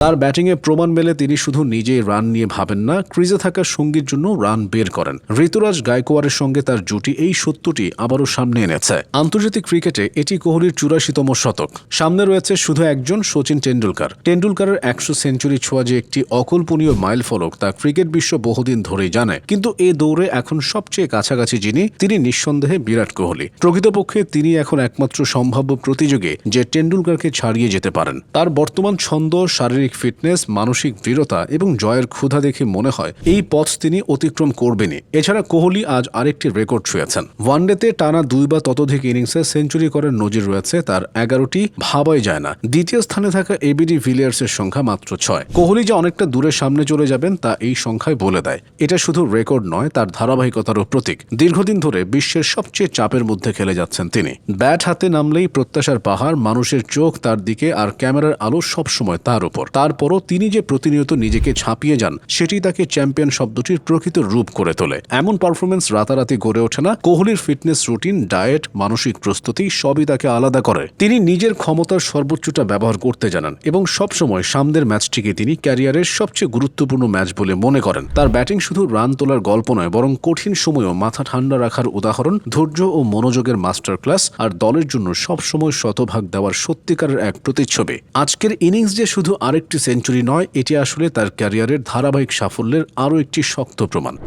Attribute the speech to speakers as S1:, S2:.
S1: তার ব্যাটিংয়ে প্রমাণ মেলে তিনি শুধু নিজেই রান নিয়ে ভাবেন না, ক্রিজে থাকা সঙ্গীর জন্য রান বের করেন। ঋতুরাজ গায়কোয়াড়ের সঙ্গে তার জুটি এই সত্যটি আবারও সামনে এনেছে। আন্তর্জাতিক ক্রিকেটে এটি কোহলির ৮৪তম শতক। সামনে রয়েছে শুধু একজন, সচিন টেন্ডুলকার। টেন্ডুলকারের ১০০ সেঞ্চুরি ছোঁয়া যে একটি অকল্পনীয় মাইলফলক তা ক্রিকেট বিশ্ব বহুদিন ধরেই জানে, কিন্তু এ দৌড়ে এখন সবচেয়ে কাছাকাছি তিনি নিঃসন্দেহে বিরাট কোহলি। প্রকৃতপক্ষে তিনি এখন একমাত্র সম্ভাব্য প্রতিযোগী যে টেন্ডুলকারকে ছাড়িয়ে যেতে পারেন। তার বর্তমান ছন্দ, শারীরিক ফিটনেস, মানসিক দৃঢ়তা এবং জয়ের ক্ষুধা দেখে মনে হয় এই পথ তিনি অতিক্রম করবেনই। এছাড়া কোহলি আজ আরেকটি রেকর্ড ছুঁয়েছেন। ওয়ানডেতে টানা ২ বা ততোধিক ইনিংসে সেঞ্চুরি করার নজির রয়েছে তার ১১টি, ভাবাই যায় না। দ্বিতীয় স্থানে থাকা এবিডি ভিলিয়ার্সের সংখ্যা মাত্র ৬। কোহলি যে অনেকটা দূরে সামনে চলে যাবেন তা এই সংখ্যায় বলে দেয়। এটা শুধু রেকর্ড নয়, তার ধারাবাহিকতারও প্রতীক। দীর্ঘদিন ধরে বিশ্বের সবচেয়ে চাপের মধ্যে খেলে যাচ্ছেন তিনি। ব্যাট হাতে নামলেই প্রত্যাশার পাহাড়, মানুষের চোখ তার দিকে আর ক্যামেরার আলো সবসময় তার উপর। তারপরও তিনি যে প্রতিনিয়ত নিজেকে ছাপিয়ে যান, সেটি তাকে চ্যাম্পিয়ন শব্দটির প্রকৃত রূপ করে তোলে। এমন পারফরমেন্স রাতারাতি গড়ে ওঠে না। কোহলির ফিটনেস রুটিন, ডায়েট, মানসিক প্রস্তুতি সবই তাকে আলাদা করে। তিনি নিজের ক্ষমতার সর্বোচ্চটা ব্যবহার করতে জানান এবং সবসময় সামনের ম্যাচটিকে তিনি ক্যারিয়ারের সবচেয়ে গুরুত্বপূর্ণ ম্যাচ বলে মনে করেন। তার ব্যাটিং শুধু রান তোলার গল্প নয়, বরং কঠিন সময়েও মাথা ঠান্ডা রাখার উদাহরণ, ধৈর্য ও মনোযোগের মাস্টার ক্লাস, আর দলের জন্য সবসময় শতভাগ দেওয়ার সত্যিকারের এক প্রতিচ্ছবি। আজকের ইনিংস যে শুধু আরেকটি সেঞ্চুরি নয়, এটি আসলে তার ক্যারিয়ারের ধারাবাহিক সাফল্যের আরও একটি শক্ত প্রমাণ।